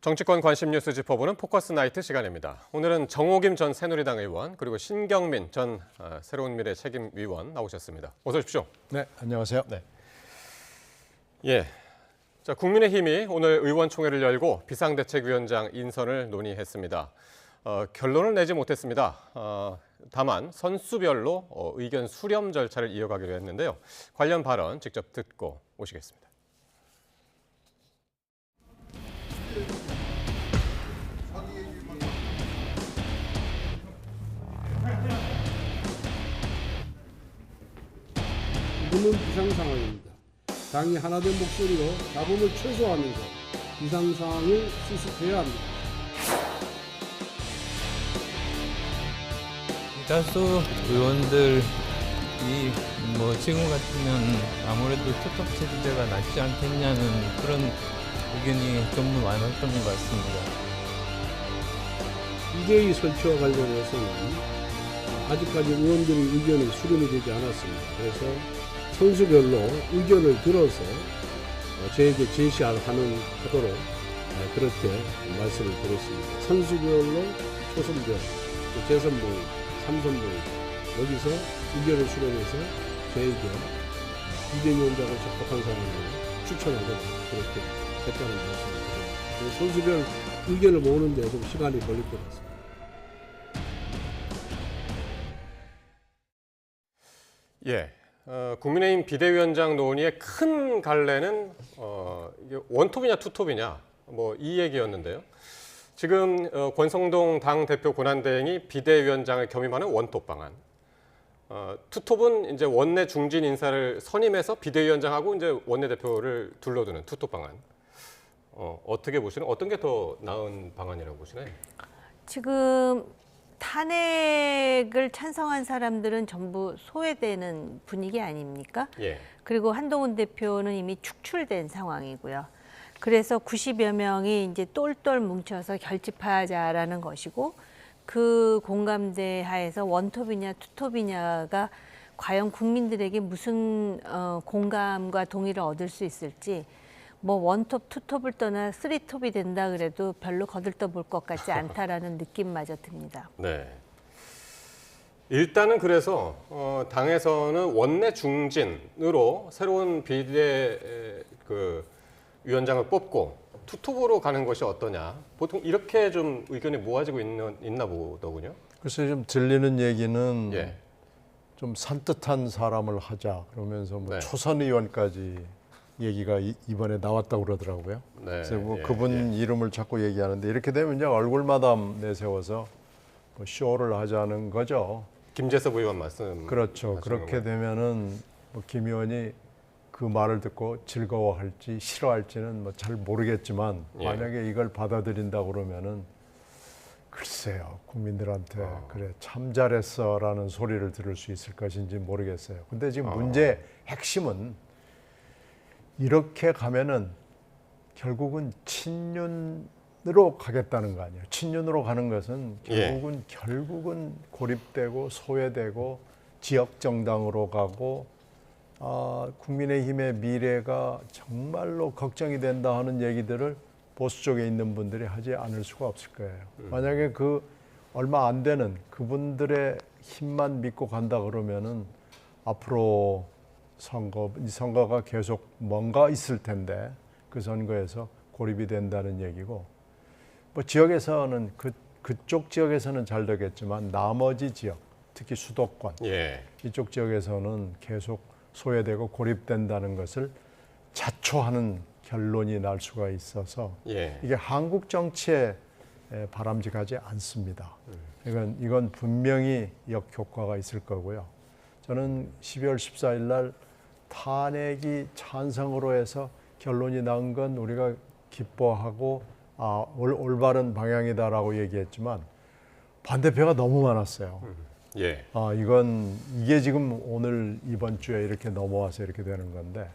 정치권 관심 뉴스 짚어보는 포커스 나이트 시간입니다. 오늘은 정호김 전 새누리당 의원 그리고 신경민 전 새로운 미래 책임위원 나오셨습니다. 어서 오십시오. 네, 안녕하세요. 네. 예. 자, 국민의힘이 오늘 의원총회를 열고 비상대책위원장 인선을 논의했습니다. 결론을 내지 못했습니다. 다만 선수별로 의견 수렴 절차를 이어가기로 했는데요. 관련 발언 직접 듣고 오시겠습니다. 지금은 비상 상황입니다. 당이 하나된 목소리로 잡음을 최소화하면서 비상 상황을 수습해야 합니다. 다수 의원들이 지금 같으면 아무래도 투톱 체제가 낫지 않겠냐는 그런 의견이 좀 많았던 것 같습니다. 비대위 설치와 관련해서는 아직까지 의원들의 의견이 수렴이 되지 않았습니다. 그래서 선수별로 의견을 들어서 저에게 제시하도록 그렇게 말씀을 드렸습니다. 선수별로 초선별, 재선보임, 삼선보임 여기서 의견을 수렴해서 저에게 비대위원장을 적합한 사람을 추천하도록 그렇게 했다는 말씀을 드립니다. 선수별 의견을 모으는데 좀 시간이 걸릴 것 같습니다. 예. 국민의힘 비대위원장 논의의 큰 갈래는 이게 원톱이냐 투톱이냐 이 얘기였는데요. 지금 권성동 당대표 권한대행이 비대위원장을 겸임하는 원톱 방안. 투톱은 이제 원내 중진 인사를 선임해서 비대위원장하고 이제 원내대표를 둘러두는 투톱 방안. 어떻게 보시는? 어떤 게 더 나은 방안이라고 보시나요? 지금 탄핵을 찬성한 사람들은 전부 소외되는 분위기 아닙니까? 예. 그리고 한동훈 대표는 이미 축출된 상황이고요. 그래서 90여 명이 이제 똘똘 뭉쳐서 결집하자라는 것이고 그 공감대 하에서 원톱이냐 투톱이냐가 과연 국민들에게 무슨 공감과 동의를 얻을 수 있을지 원톱, 투톱을 떠나 쓰리톱이 된다 그래도 별로 거들떠볼 것 같지 않다라는 느낌마저 듭니다. 네. 일단은 그래서 당에서는 원내 중진으로 새로운 위원장을 뽑고 투톱으로 가는 것이 어떠냐. 보통 이렇게 좀 의견이 모아지고 있나 보더군요. 글쎄 좀 들리는 얘기는 예. 좀 산뜻한 사람을 하자 그러면서 네. 초선 의원까지 얘기가 이번에 나왔다고 그러더라고요. 네. 그래서 예, 그분 이름을 자꾸 얘기하는데 이렇게 되면 이제 얼굴마담 내세워서 쇼를 하자는 거죠. 김재섭 의원 말씀. 그렇죠. 그렇게 거예요. 되면은 김 의원이 그 말을 듣고 즐거워할지 싫어할지는 잘 모르겠지만 예. 만약에 이걸 받아들인다 그러면은 글쎄요 국민들한테 그래 참 잘했어라는 소리를 들을 수 있을 것인지 모르겠어요. 근데 지금 문제의 핵심은 이렇게 가면은 결국은 친윤으로 가겠다는 거 아니에요. 친윤으로 가는 것은 결국은 고립되고 소외되고 지역 정당으로 가고 국민의힘의 미래가 정말로 걱정이 된다 하는 얘기들을 보수 쪽에 있는 분들이 하지 않을 수가 없을 거예요. 만약에 그 얼마 안 되는 그분들의 힘만 믿고 간다 그러면은 앞으로 이 선거가 계속 뭔가 있을 텐데 그 선거에서 고립이 된다는 얘기고 지역에서는 그쪽 지역에서는 잘 되겠지만 나머지 지역 특히 수도권 이쪽 지역에서는 계속 소외되고 고립된다는 것을 자초하는 결론이 날 수가 있어서 이게 한국 정치에 바람직하지 않습니다. 이건 분명히 역효과가 있을 거고요. 저는 12월 14일 날 탄핵이 찬성으로 해서 결론이 난 건 우리가 기뻐하고 올바른 방향이다라고 얘기했지만 반대표가 너무 많았어요. 이게 지금 오늘 이번 주에 이렇게 넘어와서 이렇게 되는 건데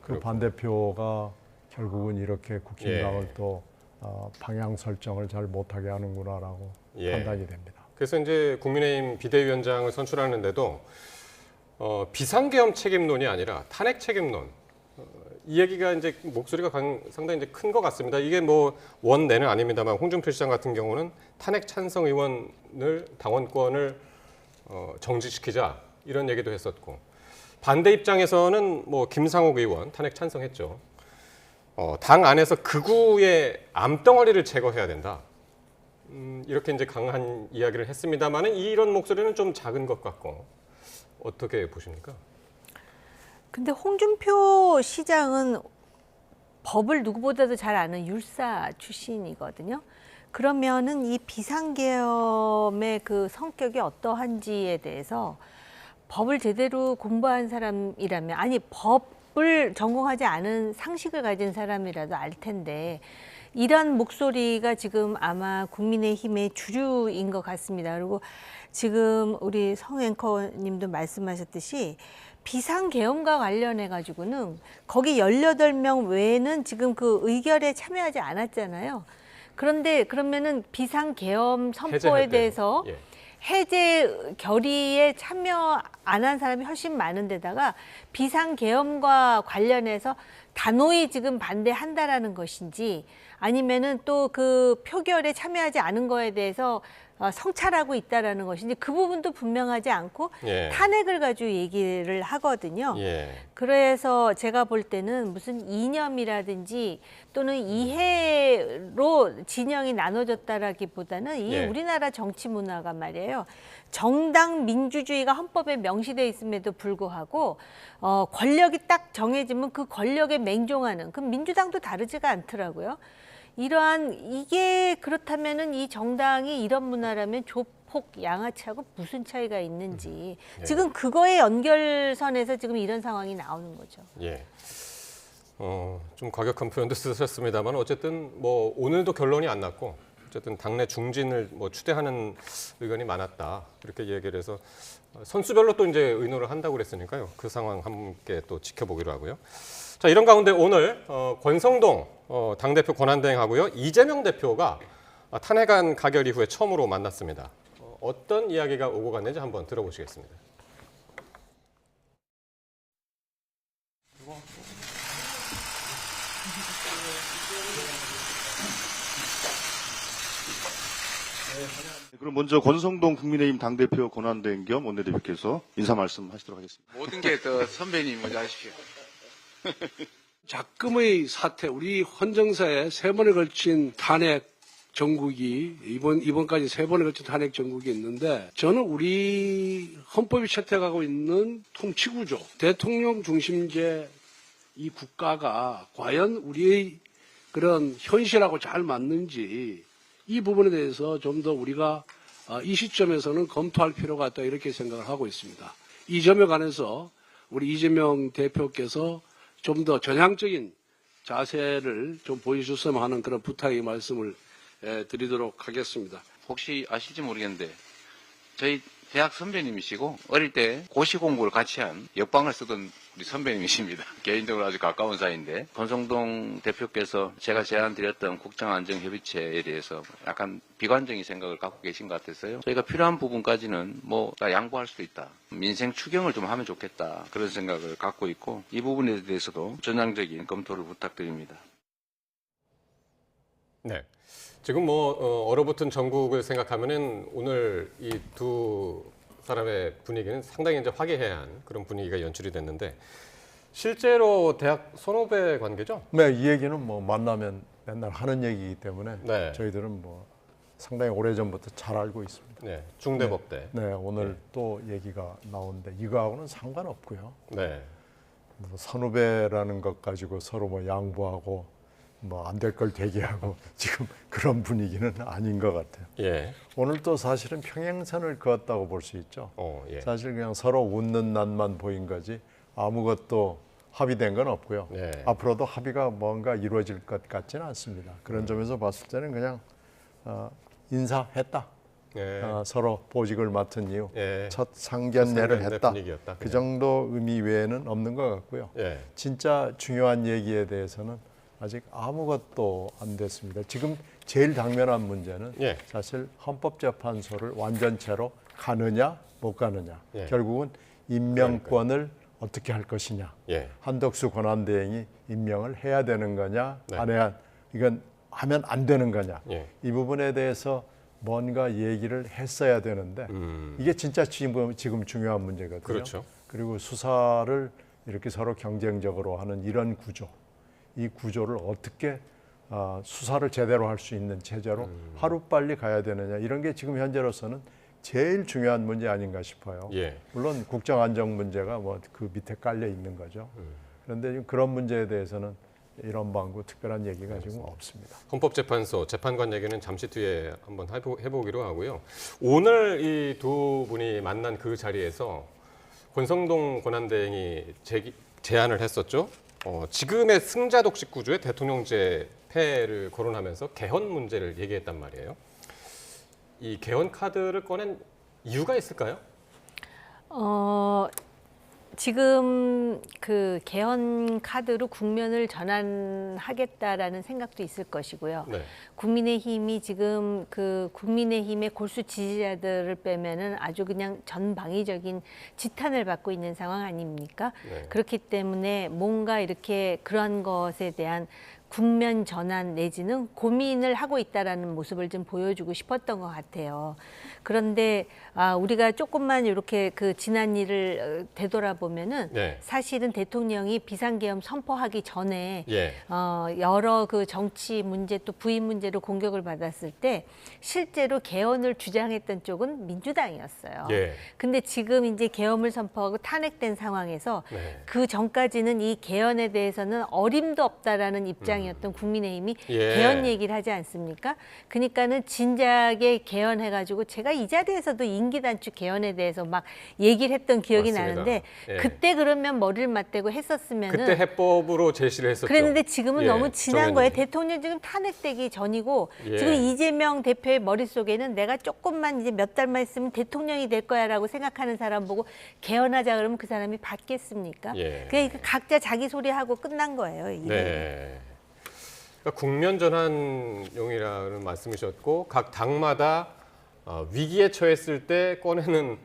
그 반대표가 결국은 이렇게 국힘당을 또 방향 설정을 잘 못하게 하는구나라고 판단이 됩니다. 그래서 이제 국민의힘 비대위원장을 선출하는데도 비상계엄 책임론이 아니라 탄핵 책임론 이 얘기가 이제 목소리가 상당히 이제 큰 것 같습니다. 이게 뭐 원내는 아닙니다만 홍준표 시장 같은 경우는 탄핵 찬성 의원을 당원권을 정지시키자 이런 얘기도 했었고 반대 입장에서는 뭐 김상욱 의원 탄핵 찬성했죠. 당 안에서 극우의 암덩어리를 제거해야 된다. 이렇게 이제 강한 이야기를 했습니다만은 이런 목소리는 좀 작은 것 같고 어떻게 보십니까? 근데 홍준표 시장은 법을 누구보다도 잘 아는 율사 출신이거든요. 그러면은 이 비상계엄의 그 성격이 어떠한지에 대해서 법을 제대로 공부한 사람이라면, 아니 법을 전공하지 않은 상식을 가진 사람이라도 알 텐데 이런 목소리가 지금 아마 국민의힘의 주류인 것 같습니다. 그리고 지금 우리 성 앵커님도 말씀하셨듯이 비상계엄과 관련해 가지고는 거기 18명 외에는 지금 그 의결에 참여하지 않았잖아요. 그런데 그러면은 비상계엄 선포에 해제할 때요. 대해서 예. 해제 결의에 참여 안 한 사람이 훨씬 많은데다가 비상계엄과 관련해서 단호히 지금 반대한다라는 것인지 아니면은 또 그 표결에 참여하지 않은 거에 대해서 성찰하고 있다라는 것인지 그 부분도 분명하지 않고 예. 탄핵을 가지고 얘기를 하거든요. 예. 그래서 제가 볼 때는 무슨 이념이라든지 또는 이해로 진영이 나눠졌다라기보다는 이 예. 우리나라 정치 문화가 말이에요. 정당 민주주의가 헌법에 명시돼 있음에도 불구하고 권력이 딱 정해지면 그 권력에 맹종하는 그 민주당도 다르지가 않더라고요. 이게 그렇다면은 이 정당이 이런 문화라면 조폭 양아치하고 무슨 차이가 있는지 예. 지금 그거의 연결선에서 지금 이런 상황이 나오는 거죠. 예. 좀 과격한 표현도 쓰셨습니다만 어쨌든 뭐 오늘도 결론이 안 났고 어쨌든 당내 중진을 뭐 추대하는 의견이 많았다 이렇게 얘기를 해서 선수별로 또 이제 의논을 한다고 그랬으니까요. 그 상황 함께 또 지켜보기로 하고요. 자, 이런 가운데 오늘 권성동 당대표 권한대행하고요. 이재명 대표가 탄핵안 가결 이후에 처음으로 만났습니다. 어떤 이야기가 오고 갔는지 한번 들어보시겠습니다. 그럼 먼저 권성동 국민의힘 당대표 권한대행 겸 원내대표께서 인사 말씀하시도록 하겠습니다. 모든 게 더 선배님 먼저 하십시오. 작금의 사태, 우리 헌정사에 3번에 걸친 탄핵 정국이 이번까지 3번에 걸친 탄핵 정국이 있는데 저는 우리 헌법이 채택하고 있는 통치구조, 대통령 중심제 이 국가가 과연 우리의 그런 현실하고 잘 맞는지 이 부분에 대해서 좀 더 우리가 이 시점에서는 검토할 필요가 있다 이렇게 생각을 하고 있습니다. 이 점에 관해서 우리 이재명 대표께서 좀 더 전향적인 자세를 좀 보여줬으면 하는 그런 부탁의 말씀을 드리도록 하겠습니다. 혹시 아실지 모르겠는데 저희 대학 선배님이시고 어릴 때 고시 공부를 같이 한 역방을 쓰던 우리 선배님이십니다. 개인적으로 아주 가까운 사이인데 권성동 대표께서 제가 제안드렸던 국정안정협의체에 대해서 약간 비관적인 생각을 갖고 계신 것 같아서요. 저희가 필요한 부분까지는 뭐 다 양보할 수 있다. 민생 추경을 좀 하면 좋겠다. 그런 생각을 갖고 있고 이 부분에 대해서도 전향적인 검토를 부탁드립니다. 네. 지금 뭐 얼어붙은 전국을 생각하면은 오늘 이 두 사람의 분위기는 상당히 이제 화기애애한 그런 분위기가 연출이 됐는데 실제로 대학 선후배 관계죠? 네, 이 얘기는 뭐 만나면 맨날 하는 얘기이기 때문에 네. 저희들은 뭐 상당히 오래전부터 잘 알고 있습니다. 네. 중대법대. 네, 오늘 또 얘기가 나오는데 이거하고는 상관없고요. 네. 뭐 선후배라는 것 가지고 서로 뭐 양보하고 뭐 안 될 걸 대기하고 지금 그런 분위기는 아닌 것 같아요. 예. 오늘 또 사실은 평행선을 그었다고 볼 수 있죠. 예. 사실 그냥 서로 웃는 낯만 보인 거지 아무것도 합의된 건 없고요. 네. 앞으로도 합의가 뭔가 이루어질 것 같지는 않습니다. 그런 점에서 봤을 때는 그냥 인사했다. 예. 서로 보직을 맡은 이후 예. 첫 상견례를 상견례 했다. 분위기였다, 그 그냥. 정도 의미 외에는 없는 것 같고요. 예. 진짜 중요한 얘기에 대해서는 아직 아무것도 안 됐습니다. 지금 제일 당면한 문제는 예. 사실 헌법재판소를 완전체로 가느냐 못 가느냐. 예. 결국은 임명권을 어떻게 할 것이냐. 예. 한덕수 권한대행이 임명을 해야 되는 거냐, 네. 안 해야 이건 하면 안 되는 거냐. 예. 이 부분에 대해서 뭔가 얘기를 했어야 되는데 이게 진짜 지금 중요한 문제거든요. 그렇죠. 그리고 수사를 이렇게 서로 경쟁적으로 하는 이런 구조, 이 구조를 어떻게 수사를 제대로 할 수 있는 체제로 하루빨리 가야 되느냐, 이런 게 지금 현재로서는 제일 중요한 문제 아닌가 싶어요. 예. 물론 국정안정 문제가 뭐 그 밑에 깔려 있는 거죠. 그런데 지금 그런 문제에 대해서는 이런 방구 특별한 얘기가 지금 없습니다. 헌법재판소 재판관 얘기는 잠시 뒤에 한번 해보기로 하고요. 오늘 이 두 분이 만난 그 자리에서 권성동 권한대행이 제안을 했었죠. 지금의 승자 독식 구조의 대통령제 폐해를 거론하면서 개헌 문제를 얘기했단 말이에요. 이 개헌 카드를 꺼낸 이유가 있을까요? 지금 그 개헌 카드로 국면을 전환하겠다라는 생각도 있을 것이고요. 네. 국민의힘이 지금 그 국민의힘의 골수 지지자들을 빼면은 아주 그냥 전방위적인 지탄을 받고 있는 상황 아닙니까? 네. 그렇기 때문에 뭔가 이렇게 그런 것에 대한 국면 전환 내지는 고민을 하고 있다라는 모습을 좀 보여주고 싶었던 것 같아요. 그런데 우리가 조금만 이렇게 그 지난 일을 되돌아보면은 네. 사실은 대통령이 비상계엄 선포하기 전에 예. 여러 그 정치 문제 또 부인 문제로 공격을 받았을 때 실제로 개헌을 주장했던 쪽은 민주당이었어요. 예. 근데 지금 이제 계엄을 선포하고 탄핵된 상황에서 네. 그 전까지는 이 개헌에 대해서는 어림도 없다라는 입장이었던 국민의힘이 예. 개헌 얘기를 하지 않습니까? 그러니까는 진작에 개헌해가지고 제가 이 자리에서도 임기 단축 개헌에 대해서 막 얘기를 했던 기억이 맞습니다. 나는데 예. 그때 그러면 머리를 맞대고 했었으면은 그때 해법으로 제시를 했었죠. 그랬는데 지금은 예, 너무 지난 정 거예요. 의원님. 대통령 지금 탄핵되기 전이고 예. 지금 이재명 대표의 머릿속에는 내가 조금만 이제 몇 달만 있으면 대통령이 될 거야라고 생각하는 사람 보고 개헌하자 그러면 그 사람이 받겠습니까? 예. 그러니까 각자 자기 소리 하고 끝난 거예요. 이게. 네. 그러니까 국면 전환용이라는 말씀이셨고 각 당마다 위기에 처했을 때 꺼내는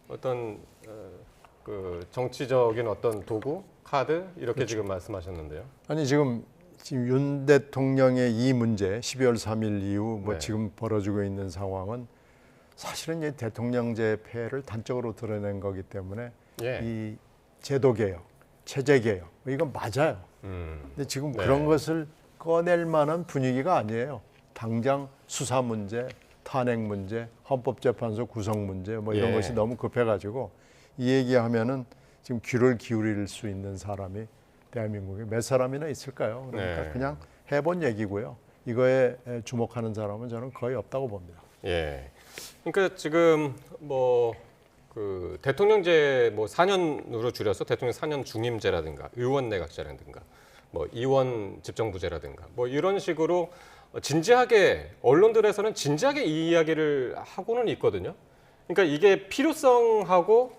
어떤 그 정치적인 어떤 도구, 카드 이렇게 지금 말씀하셨는데요. 아니 지금 윤 대통령의 이 문제 12월 3일 이후 뭐 네. 지금 벌어지고 있는 상황은 사실은 이 대통령제 폐해를 단적으로 드러낸 거기 때문에 예. 이 제도 개혁, 체제 개혁 이건 맞아요. 근데 지금 네. 그런 것을 꺼낼 만한 분위기가 아니에요. 당장 수사 문제, 탄핵 문제, 헌법재판소 구성 문제 뭐 이런 예. 것이 너무 급해가지고 이 얘기하면은 지금 귀를 기울일 수 있는 사람이 대한민국에 몇 사람이나 있을까요? 그러니까 네. 그냥 해본 얘기고요. 이거에 주목하는 사람은 저는 거의 없다고 봅니다. 예. 그러니까 지금 뭐 그 대통령제 뭐 4년으로 줄여서 대통령 4년 중임제라든가 의원 내각제라든가 뭐 의원 집정부제라든가 뭐 이런 식으로 진지하게 언론들에서는 진지하게 이 이야기를 하고는 있거든요. 그러니까 이게 필요성하고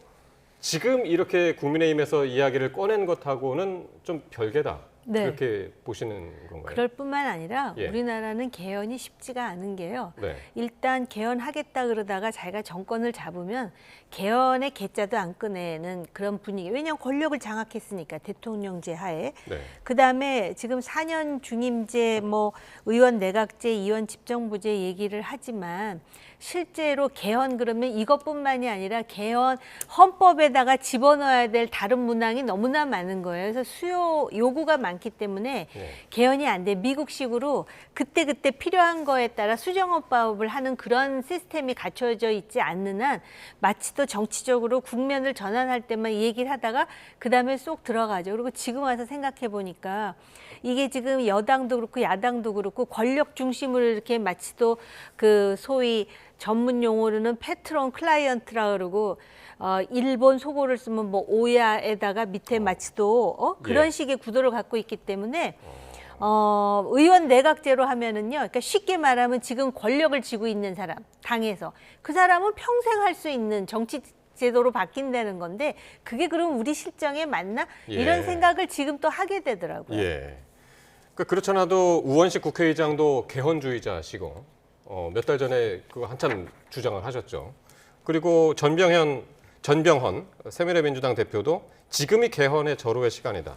지금 이렇게 국민의힘에서 이야기를 꺼낸 것하고는 좀 별개다. 네. 그렇게 보시는 건가요? 그럴 뿐만 아니라 예. 우리나라는 개헌이 쉽지가 않은 게요. 네. 일단 개헌하겠다 그러다가 자기가 정권을 잡으면 개헌의 개자도 안 꺼내는 그런 분위기. 왜냐하면 권력을 장악했으니까 대통령제 하에. 네. 그다음에 지금 4년 중임제, 뭐 의원 내각제, 의원 집정부제 얘기를 하지만 실제로 개헌 그러면 이것뿐만이 아니라 개헌 헌법에다가 집어넣어야 될 다른 문항이 너무나 많은 거예요. 그래서 수요 요구가 많기 때문에 네. 개헌이 안 돼. 미국식으로 그때그때 필요한 거에 따라 수정헌법을 하는 그런 시스템이 갖춰져 있지 않는 한 마치 또 정치적으로 국면을 전환할 때만 얘기를 하다가 그다음에 쏙 들어가죠. 그리고 지금 와서 생각해 보니까 이게 지금 여당도 그렇고 야당도 그렇고 권력 중심으로 이렇게 마치 또 그 소위 전문 용어로는 패트론 클라이언트라 그러고 일본 속어를 쓰면 뭐 오야에다가 밑에 마치 또 그런 예. 식의 구도를 갖고 있기 때문에 의원 내각제로 하면은요, 그러니까 쉽게 말하면 지금 권력을 쥐고 있는 사람 당에서 그 사람은 평생 할 수 있는 정치 제도로 바뀐다는 건데 그게 그럼 우리 실정에 맞나 예. 이런 생각을 지금 또 하게 되더라고요. 예. 그러니까 그렇잖아도 우원식 국회의장도 개헌주의자시고 몇 달 전에 그거 한참 주장을 하셨죠. 그리고 전병현 전병헌 새미래민주당 대표도 지금이 개헌의 절호의 시간이다.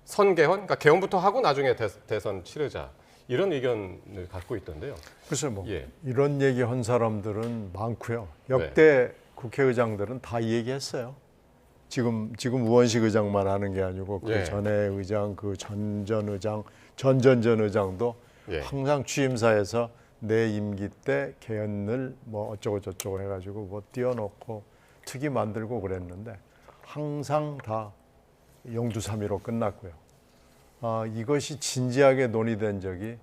선개헌, 그러니까 개헌부터 하고 나중에 대선 치르자. 이런 의견을 갖고 있던데요. 글쎄 뭐 예. 이런 얘기 한 사람들은 많고요. 역대 국회의장들은 다 이 얘기했어요. 지금 우원식 의장만 하는 게 아니고 그 예. 전에 의장, 그 전전 의장, 전전전 의장도 예. 항상 취임사에서 내 임기 때 개헌을 뭐 어쩌고 저쩌고 해가지고 뭐 띄워놓고 특위 만들고 그랬는데 항상 다 영주삼위로 끝났고요. 이것이 진지하게 논의된 적이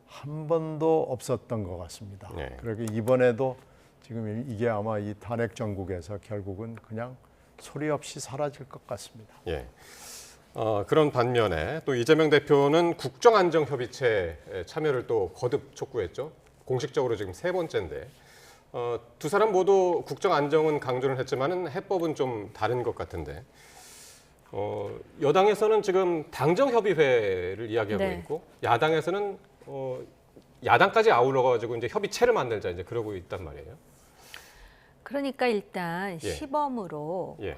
한 번도 없었던 것 같습니다. 네. 그렇게 이번에도 지금 이게 아마 이 탄핵 정국에서 결국은 그냥 소리 없이 사라질 것 같습니다. 예. 그런 반면에 또 이재명 대표는 국정안정협의체에 참여를 또 거듭 촉구했죠. 공식적으로 지금 3번째인데 두 사람 모두 국정안정은 강조를 했지만은 해법은 좀 다른 것 같은데 여당에서는 지금 당정협의회를 이야기하고 네. 있고 야당에서는 야당까지 아울러 가지고 이제 협의체를 만들자 이제 그러고 있단 말이에요. 그러니까 일단 예. 시범으로 예.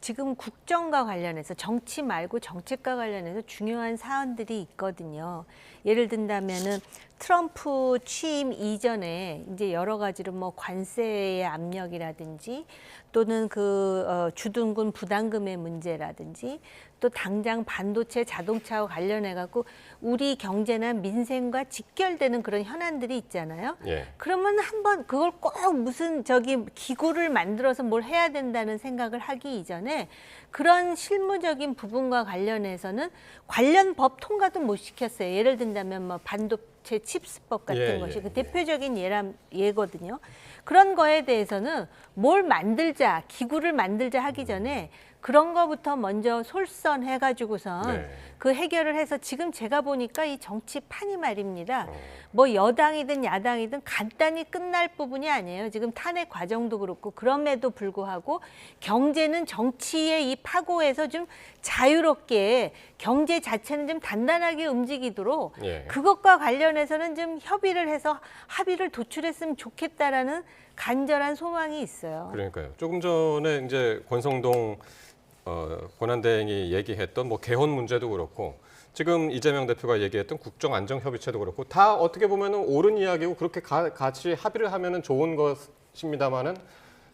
지금 국정과 관련해서 정치 말고 정책과 관련해서 중요한 사안들이 있거든요. 예를 든다면은 트럼프 취임 이전에 이제 여러 가지로 뭐 관세의 압력이라든지 또는 주둔군 부담금의 문제라든지 또 당장 반도체 자동차와 관련해 갖고 우리 경제나 민생과 직결되는 그런 현안들이 있잖아요. 예. 그러면 한번 그걸 꼭 무슨 기구를 만들어서 뭘 해야 된다는 생각을 하기 이전에 그런 실무적인 부분과 관련해서는 관련 법 통과도 못 시켰어요. 예를 든다면 뭐 반도체 칩스법 같은 예, 것이 예, 그 예. 대표적인 예거든요. 그런 거에 대해서는 뭘 만들자, 기구를 만들자 하기 전에 그런 거부터 먼저 솔선해가지고선 네. 그 해결을 해서 지금 제가 보니까 이 정치판이 말입니다. 뭐 여당이든 야당이든 간단히 끝날 부분이 아니에요. 지금 탄핵 과정도 그렇고 그럼에도 불구하고 경제는 정치의 이 파고에서 좀 자유롭게 경제 자체는 좀 단단하게 움직이도록 예. 그것과 관련해서는 좀 협의를 해서 합의를 도출했으면 좋겠다라는 간절한 소망이 있어요. 그러니까요. 조금 전에 이제 권성동 권한대행이 얘기했던 뭐 개헌 문제도 그렇고 지금 이재명 대표가 얘기했던 국정안정협의체도 그렇고 다 어떻게 보면은 옳은 이야기고 그렇게 같이 합의를 하면은 좋은 것입니다만은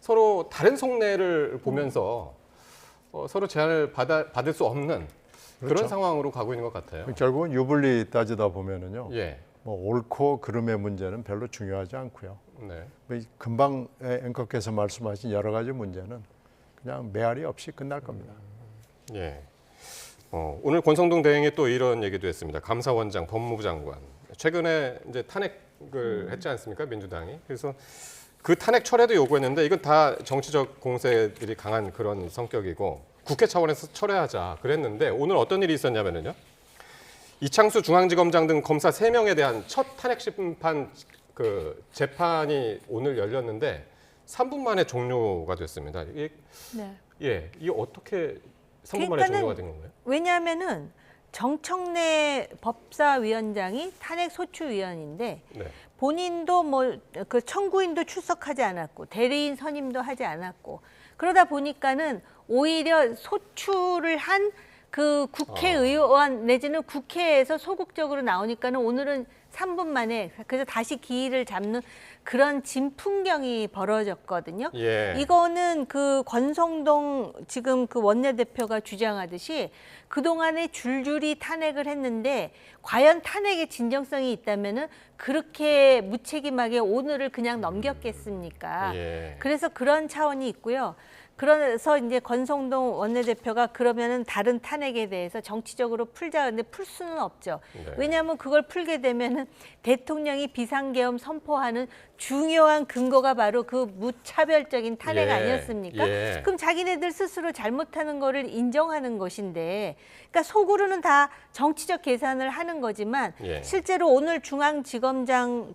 서로 다른 속내를 보면서 서로 제한을 받을 수 없는 그런 그렇죠. 상황으로 가고 있는 것 같아요. 결국은 유불리 따지다 보면은요. 예. 뭐 옳고 그름의 문제는 별로 중요하지 않고요. 네. 뭐 금방 앵커께서 말씀하신 여러 가지 문제는 그냥 메아리 없이 끝날 겁니다. 예. 오늘 권성동 대행이 또 이런 얘기도 했습니다. 감사원장, 법무부 장관. 최근에 이제 탄핵을 했지 않습니까? 민주당이. 그래서 그 탄핵 철회도 요구했는데 이건 다 정치적 공세들이 강한 그런 성격이고 국회 차원에서 철회하자 그랬는데 오늘 어떤 일이 있었냐면요. 이창수 중앙지검장 등 검사 3명에 대한 첫 탄핵 심판 재판이 오늘 열렸는데 3분 만에 종료가 됐습니다. 이게 어떻게 3분 만에 종료가 된 건가요? 왜냐하면은 정청래 법사위원장이 탄핵 소추위원인데 네. 본인도 뭐 그 청구인도 출석하지 않았고 대리인 선임도 하지 않았고 그러다 보니까는 오히려 소추를 한 그 국회의원 내지는 국회에서 소극적으로 나오니까는 오늘은 3분 만에 그래서 다시 기일을 잡는 그런 진풍경이 벌어졌거든요. 예. 이거는 그 권성동 지금 그 원내대표가 주장하듯이 그동안에 줄줄이 탄핵을 했는데 과연 탄핵의 진정성이 있다면은 그렇게 무책임하게 오늘을 그냥 넘겼겠습니까? 예. 그래서 그런 차원이 있고요. 그래서 이제 권성동 원내대표가 그러면은 다른 탄핵에 대해서 정치적으로 풀자 근데 풀 수는 없죠. 네. 왜냐하면 그걸 풀게 되면은 대통령이 비상계엄 선포하는 중요한 근거가 바로 그 무차별적인 탄핵 예. 아니었습니까? 예. 그럼 자기네들 스스로 잘못하는 거를 인정하는 것인데, 그러니까 속으로는 다 정치적 계산을 하는 거지만 예. 실제로 오늘 중앙지검장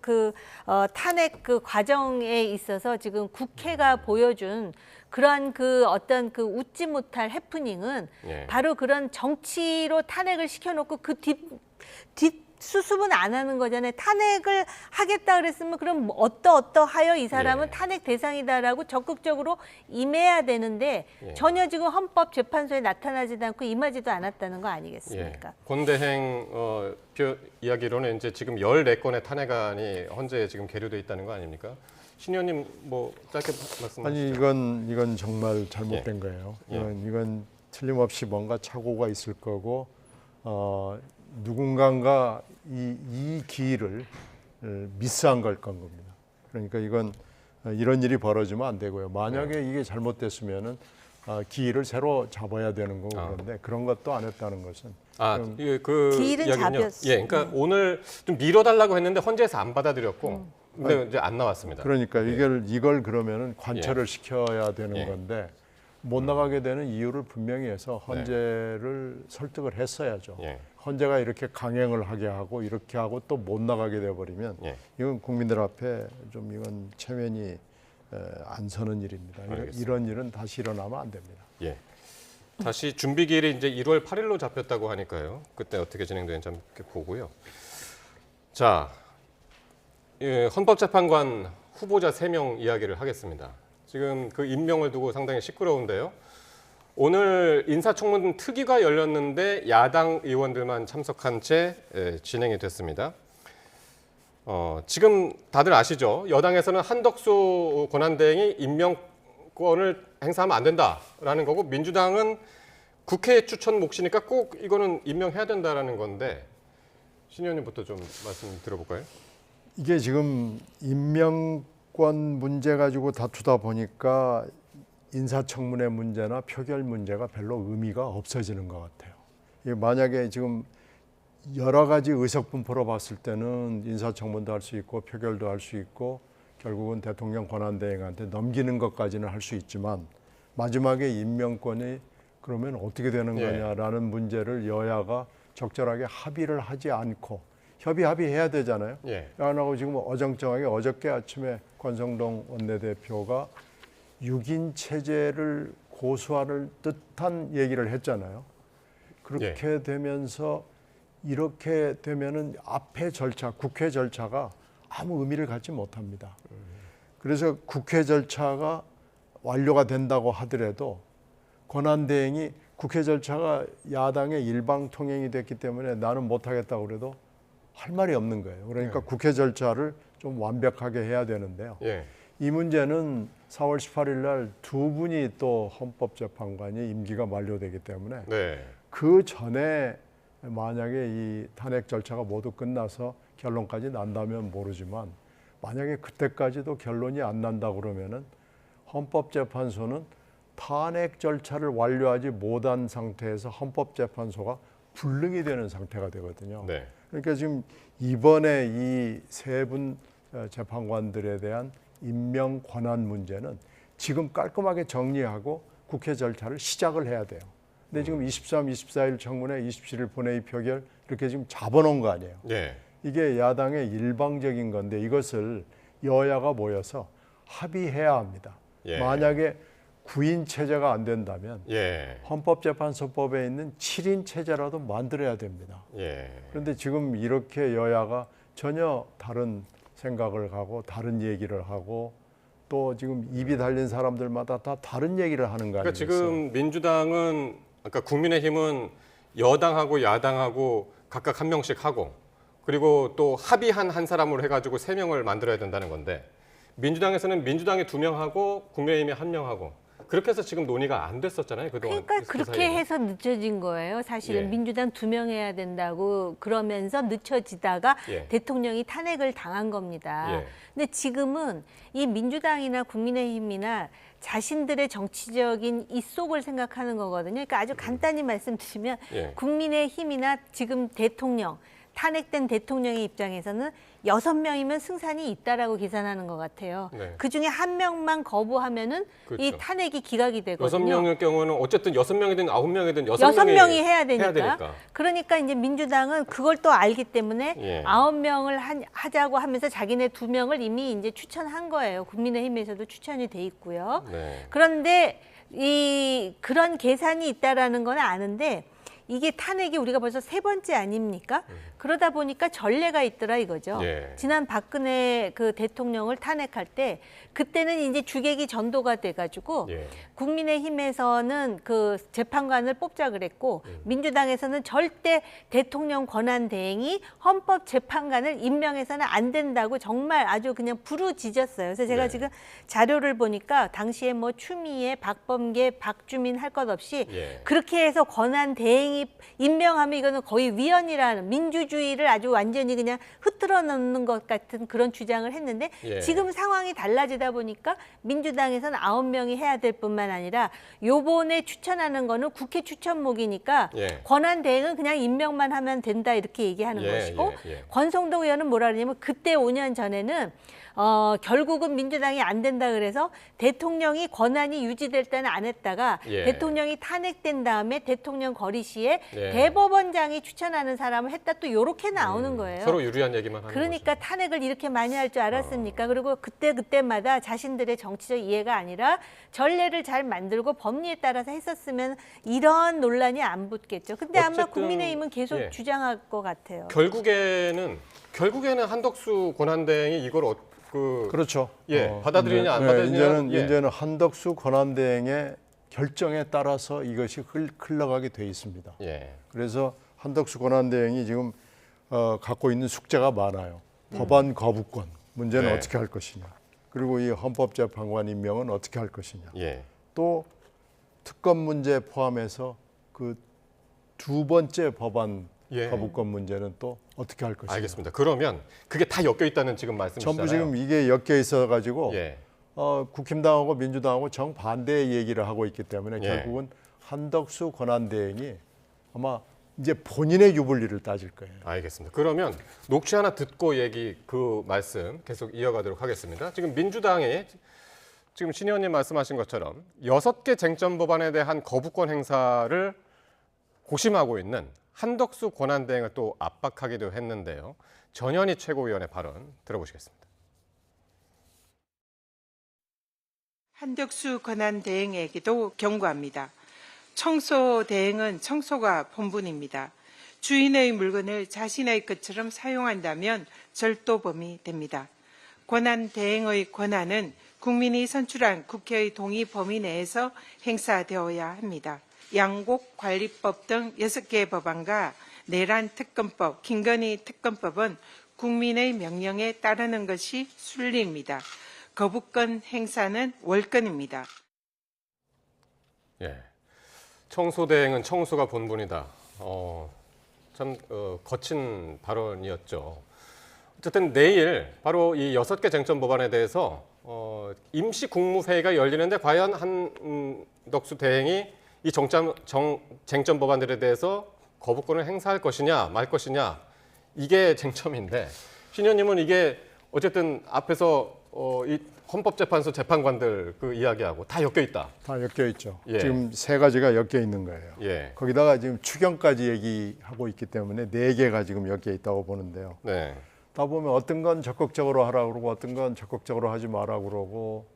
탄핵 그 과정에 있어서 지금 국회가 보여준 그러한 그 어떤 그 웃지 못할 해프닝은 예. 바로 그런 정치로 탄핵을 시켜놓고 그 뒷 수습은 안 하는 거잖아요. 탄핵을 하겠다 그랬으면 그럼 어떠하여 이 사람은 예. 탄핵 대상이다라고 적극적으로 임해야 되는데 예. 전혀 지금 헌법재판소에 나타나지도 않고 임하지도 않았다는 거 아니겠습니까? 예. 권대행 이야기로는 이제 지금 14건의 탄핵안이 헌재에 지금 계류돼 있다는 거 아닙니까? 신 의원님 뭐 짧게 말씀하시죠. 아니 이건 정말 잘못된 거예요. 이건 틀림없이 뭔가 착오가 있을 거고 누군가가 이 기회를 미스한 걸 겁니다. 그러니까 이건 이런 일이 벌어지면 안 되고요. 만약에 이게 잘못됐으면은 기회를 새로 잡아야 되는 거고 그런데 그런 것도 안 했다는 것은 그 기일은 이야기는요. 잡혔어. 예, 그러니까 오늘 좀 미뤄달라고 했는데 헌재에서 안 받아들였고, 근데 이제 안 나왔습니다. 그러니까 이걸 그러면은 관철을 시켜야 되는 예. 건데 못 나가게 되는 이유를 분명히 해서 헌재를 설득을 했어야죠. 예. 헌재가 이렇게 강행을 하게 하고 이렇게 하고 또 못 나가게 돼버리면 예. 이건 국민들 앞에 좀 이건 체면이 안 서는 일입니다. 이런 일은 다시 일어나면 안 됩니다. 예. 다시 준비 기일이 이제 1월 8일로 잡혔다고 하니까요. 그때 어떻게 진행되는지 한번 보고요. 자, 헌법재판관 후보자 3명 이야기를 하겠습니다. 지금 그 임명을 두고 상당히 시끄러운데요. 오늘 인사청문 특위가 열렸는데 야당 의원들만 참석한 채 진행이 됐습니다. 지금 다들 아시죠? 여당에서는 한덕수 권한대행이 임명권을 행사하면 안 된다라는 거고 민주당은 국회 추천 몫이니까 꼭 이거는 임명해야 된다라는 건데 신 의원님부터 좀 말씀 들어볼까요? 이게 지금 임명권 문제 가지고 다투다 보니까 인사청문회 문제나 표결 문제가 별로 의미가 없어지는 것 같아요. 이게 만약에 지금 여러 가지 의석분포로 봤을 때는 인사청문도 할 수 있고 표결도 할 수 있고 결국은 대통령 권한대행한테 넘기는 것까지는 할 수 있지만 마지막에 임명권이 그러면 어떻게 되는 거냐라는 문제를 여야가 적절하게 합의를 하지 않고 협의해야 되잖아요. 안 하고 지금 어정쩡하게 어저께 아침에 권성동 원내대표가 6인 체제를 고수하는 듯한 얘기를 했잖아요. 그렇게 되면서 이렇게 되면은 앞에 절차, 국회 절차가 아무 의미를 갖지 못합니다. 그래서 국회 절차가 완료가 된다고 하더라도 권한대행이 국회 절차가 야당의 일방통행이 됐기 때문에 나는 못하겠다고 그래도 할 말이 없는 거예요. 그러니까 국회 절차를 좀 완벽하게 해야 되는데요. 이 문제는 4월 18일 날 2분이 또 헌법재판관이 임기가 만료되기 때문에 그 전에 만약에 이 탄핵 절차가 모두 끝나서 결론까지 난다면 모르지만 만약에 그때까지도 결론이 안 난다 그러면은 헌법재판소는 탄핵 절차를 완료하지 못한 상태에서 헌법재판소가 불능이 되는 상태가 되거든요. 그러니까 지금 이번에 이 3분 재판관들에 대한 임명 권한 문제는 지금 깔끔하게 정리하고 국회 절차를 시작을 해야 돼요. 근데 지금 23, 24일 청문회, 27일 본회의 표결 이렇게 지금 잡아놓은 거 아니에요. 이게 야당의 일방적인 건데 이것을 여야가 모여서 합의해야 합니다. 만약에 9인 체제가 안 된다면 헌법재판소법에 있는 7인 체제라도 만들어야 됩니다. 그런데 지금 이렇게 여야가 전혀 다른 생각을 하고 다른 얘기를 하고 또 지금 입이 달린 사람들마다 다 다른 얘기를 하는 거 아니겠어요? 지금 민주당은 아까 국민의힘은 여당하고 야당하고 각각 한 명씩 하고 그리고 또 합의한 한 사람으로 해가지고 3명을 만들어야 된다는 건데 민주당에서는 민주당이 2명 하고 국민의힘이 1명 하고 그렇게 해서 지금 논의가 안 됐었잖아요. 그동안. 그러니까 그렇게 해서 늦춰진 거예요. 사실은 민주당 2명 해야 된다고 그러면서 늦춰지다가 대통령이 탄핵을 당한 겁니다. 근데 지금은 이 민주당이나 국민의힘이나 자신들의 정치적인 이속을 생각하는 거거든요. 그러니까 아주 간단히 말씀드리면 국민의힘이나 지금 대통령 탄핵된 대통령의 입장에서는 6명이면 승산이 있다라고 계산하는 것 같아요. 그중에 1명만 거부하면은 이 탄핵이 기각이 되거든요. 6명의 경우는 어쨌든 6명이든 9명이든 6명이 해야 되니까. 그러니까 이제 민주당은 그걸 또 알기 때문에 9명을 하자고 하면서 자기네 2명을 이미 이제 추천한 거예요. 국민의힘에서도 추천이 돼 있고요. 그런데 그런 계산이 있다라는 건 아는데 이게 탄핵이 우리가 벌써 3번째 아닙니까? 그러다 보니까 전례가 있더라 이거죠. 예. 지난 박근혜 그 대통령을 탄핵할 때 그때는 이제 주객이 전도가 돼가지고 예. 국민의힘에서는 그 재판관을 뽑자 그랬고 민주당에서는 절대 대통령 권한 대행이 헌법재판관을 임명해서는 안 된다고 정말 아주 그냥 부르짖었어요. 그래서 제가 네. 지금 자료를 보니까 당시에 뭐 추미애, 박범계, 박주민 할 것 없이 예. 그렇게 해서 권한 대행이 임명하면 이거는 거의 위헌이라는 민주주의를 아주 완전히 그냥 흐트러 놓는 것 같은 그런 주장을 했는데 예. 지금 상황이 달라지다 보니까 민주당에서는 9명이 해야 될 뿐만 아니라 요번에 추천하는 거는 국회 추천목이니까 예. 권한 대행은 그냥 임명만 하면 된다 이렇게 얘기하는 예, 것이고 예, 예. 권성동 의원은 뭐라 그러냐면 그때 5년 전에는 결국은 민주당이 안 된다 그래서 대통령이 권한이 유지될 때는 안 했다가 예. 대통령이 탄핵된 다음에 대통령 거리시에 예. 대법원장이 추천하는 사람을 했다 또 요렇게 나오는 거예요. 서로 유리한 얘기만 하는 그러니까 거죠. 탄핵을 이렇게 많이 할 줄 알았습니까? 그리고 그때마다 자신들의 정치적 이해가 아니라 전례를 잘 만들고 법리에 따라서 했었으면 이런 논란이 안 붙겠죠. 근데 아마 어쨌든, 국민의힘은 계속 예. 주장할 것 같아요. 결국에는 한덕수 권한대행이 이걸 그렇죠. 받아들이냐 안 받아들이냐. 이제는 한덕수 권한대행의 결정에 따라서 이것이 흘러가게 돼 있습니다. 예. 그래서 한덕수 권한대행이 지금 갖고 있는 숙제가 많아요. 법안 거부권 문제는 네. 어떻게 할 것이냐. 그리고 이 헌법재판관 임명은 어떻게 할 것이냐. 예. 또 특검 문제 포함해서 그 2번째 법안 예. 거부권 문제는 또 어떻게 할 것이냐. 알겠습니다. 그러면 그게 다 엮여 있다는 지금 말씀이시잖아요. 전부 지금 이게 엮여 있어 가지고 예. 국힘당하고 민주당하고 정반대의 얘기를 하고 있기 때문에 예. 결국은 한덕수 권한대행이 아마 이제 본인의 유불리를 따질 거예요. 알겠습니다. 그러면 녹취 하나 듣고 그 말씀 계속 이어가도록 하겠습니다. 지금 민주당이 지금 신 의원님 말씀하신 것처럼 6개 쟁점 법안에 대한 거부권 행사를 고심하고 있는 한덕수 권한대행을 또 압박하기도 했는데요. 전현희 최고위원의 발언 들어보시겠습니다. 한덕수 권한대행에게도 경고합니다. 청소 대행은 청소가 본분입니다. 주인의 물건을 자신의 것처럼 사용한다면 절도범이 됩니다. 권한대행의 권한은 국민이 선출한 국회의 동의 범위 내에서 행사되어야 합니다. 양곡관리법 등 6개 법안과 내란 특검법, 김건희 특검법은 국민의 명령에 따르는 것이 순리입니다. 거부권 행사는 월권입니다. 예. 청소대행은 청소가 본분이다. 참 거친 발언이었죠. 어쨌든 내일 바로 이 6개 쟁점 법안에 대해서 임시 국무회의가 열리는데 과연 한덕수 대행이 이 쟁점 법안들에 대해서 거부권을 행사할 것이냐 말 것이냐 이게 쟁점인데 신 의원님은 이게 어쨌든 앞에서 이 헌법재판소 재판관들 그 이야기하고 다 엮여 있다. 다 엮여 있죠. 예. 지금 3가지가 엮여 있는 거예요. 예. 거기다가 지금 추경까지 얘기하고 있기 때문에 4개가 지금 엮여 있다고 보는데요. 네. 다 보면 어떤 건 적극적으로 하라고 그러고 어떤 건 적극적으로 하지 마라고 그러고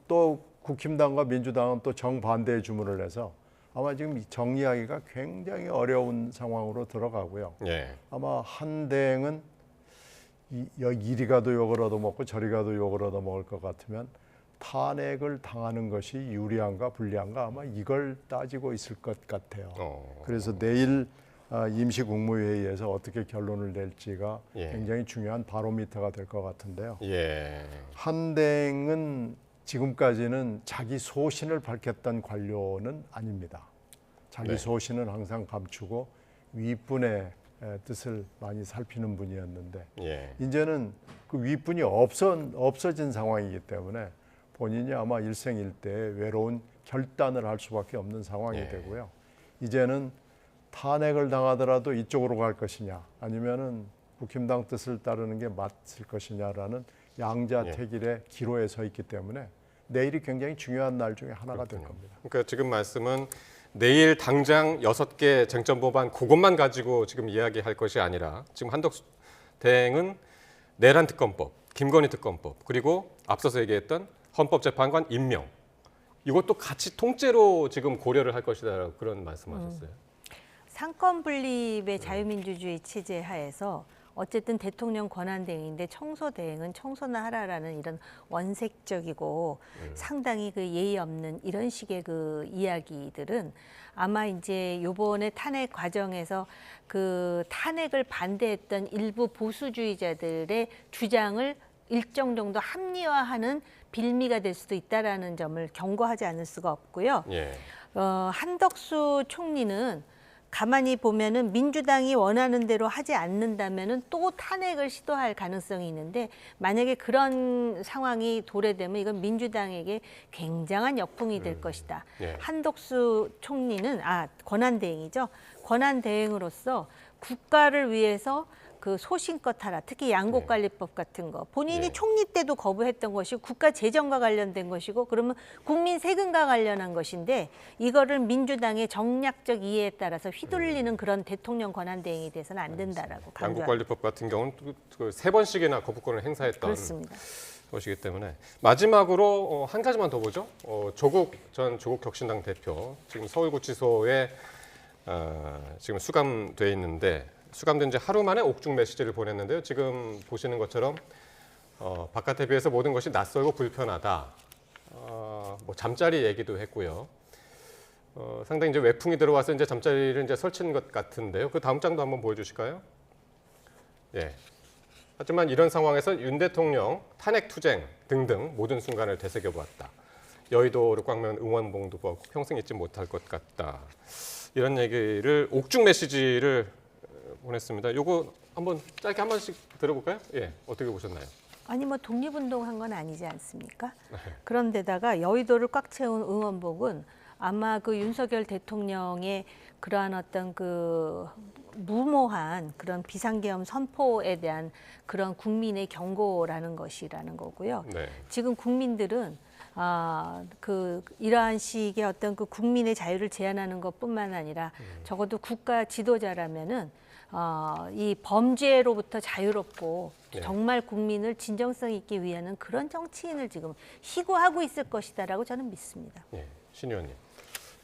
또 국힘당과 민주당은 또 정반대의 주문을 해서 아마 지금 정리하기가 굉장히 어려운 상황으로 들어가고요. 예. 아마 한 대행은 이리 가도 욕을 얻어먹고 저리 가도 욕을 얻어먹을 것 같으면 탄핵을 당하는 것이 유리한가 불리한가 아마 이걸 따지고 있을 것 같아요. 그래서 내일 임시국무회의에서 어떻게 결론을 낼지가 예. 굉장히 중요한 바로미터가 될 것 같은데요. 예. 한대행은 지금까지는 자기 소신을 밝혔던 관료는 아닙니다. 자기 네. 소신은 항상 감추고 윗분의 뜻을 많이 살피는 분이었는데 예. 이제는 그 윗분이 없어진 상황이기 때문에 본인이 아마 일생일대의 외로운 결단을 할 수밖에 없는 상황이 예. 되고요. 이제는 탄핵을 당하더라도 이쪽으로 갈 것이냐 아니면은 국힘당 뜻을 따르는 게 맞을 것이냐라는 양자택일의 기로에 서 있기 때문에 내일이 굉장히 중요한 날 중에 하나가 될 겁니다. 그러니까 지금 말씀은 내일 당장 6개 쟁점 법안 그것만 가지고 지금 이야기할 것이 아니라 지금 한덕수 대행은 내란 특검법, 김건희 특검법 그리고 앞서서 얘기했던 헌법재판관 임명 이것도 같이 통째로 지금 고려를 할 것이다 그런 말씀하셨어요. 상권 분립의 자유민주주의 체제 하에서 어쨌든 대통령 권한 대행인데 청소 대행은 청소나 하라라는 이런 원색적이고 상당히 그 예의 없는 이런 식의 그 이야기들은 아마 이제 요번에 탄핵 과정에서 그 탄핵을 반대했던 일부 보수주의자들의 주장을 일정 정도 합리화하는 빌미가 될 수도 있다라는 점을 경고하지 않을 수가 없고요. 예. 한덕수 총리는 가만히 보면은 민주당이 원하는 대로 하지 않는다면은 또 탄핵을 시도할 가능성이 있는데 만약에 그런 상황이 도래되면 이건 민주당에게 굉장한 역풍이 될 것이다. 예. 한덕수 총리는 권한대행이죠. 권한대행으로서 국가를 위해서 그 소신껏 하라. 특히 양곡관리법 같은 거. 본인이 네. 총리 때도 거부했던 것이고 국가 재정과 관련된 것이고 그러면 국민 세금과 관련한 것인데 이거를 민주당의 정략적 이해에 따라서 휘둘리는 그런 대통령 권한 대행이 돼서는 안 된다라고 강조합니다. 양국관리법 같은 경우는 세 번씩이나 거부권을 행사했던 그렇습니다. 것이기 때문에 마지막으로 한 가지만 더 보죠. 조국 전 조국혁신당 대표 지금 서울구치소에 지금 수감돼 있는데 수감된 지 하루 만에 옥중 메시지를 보냈는데요. 지금 보시는 것처럼 바깥에 비해서 모든 것이 낯설고 불편하다. 뭐 잠자리 얘기도 했고요. 상당히 이제 외풍이 들어와서 이제 잠자리를 이제 설치는 것 같은데요. 그 다음 장도 한번 보여주실까요? 예. 하지만 이런 상황에서 윤 대통령 탄핵 투쟁 등등 모든 순간을 되새겨보았다. 여의도 룩광면 응원봉도 보고 평생 잊지 못할 것 같다. 이런 얘기를 옥중 메시지를 보냈습니다. 요거 한번 짧게 한 번씩 들어볼까요? 예, 어떻게 보셨나요? 아니 뭐 독립운동한 건 아니지 않습니까? 그런데다가 여의도를 꽉 채운 응원복은 아마 그 윤석열 대통령의 그러한 어떤 그 무모한 그런 비상계엄 선포에 대한 그런 국민의 경고라는 것이라는 거고요. 네. 지금 국민들은 이러한 식의 어떤 그 국민의 자유를 제한하는 것뿐만 아니라 적어도 국가 지도자라면은 이 범죄로부터 자유롭고 네. 정말 국민을 진정성 있게 위하는 그런 정치인을 지금 희구하고 있을 것이다라고 저는 믿습니다. 예, 신 의원님.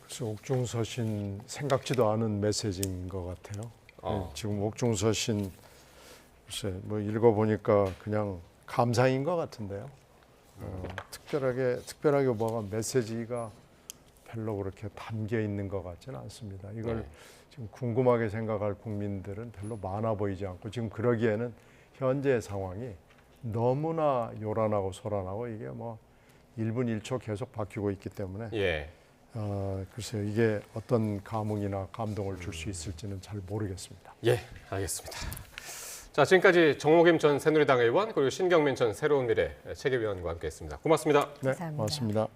그래서 옥중서신 생각지도 않은 메시지인 것 같아요. 네, 지금 옥중서신 글쎄 뭐 읽어보니까 그냥 감상인 것 같은데요. 특별하게 뭐가 메시지가 별로 그렇게 담겨 있는 것 같지는 않습니다. 이걸 네. 지금 궁금하게 생각할 국민들은 별로 많아 보이지 않고 지금 그러기에는 현재 상황이 너무나 요란하고 소란하고 이게 뭐 1분 1초 계속 바뀌고 있기 때문에 예. 글쎄요 이게 어떤 감흥이나 감동을 줄 수 있을지는 잘 모르겠습니다. 예, 알겠습니다. 자, 지금까지 정목임 전 새누리당 의원 그리고 신경민 전 새로운 미래 체계위원과 함께했습니다. 고맙습니다. 네, 감사합니다. 고맙습니다.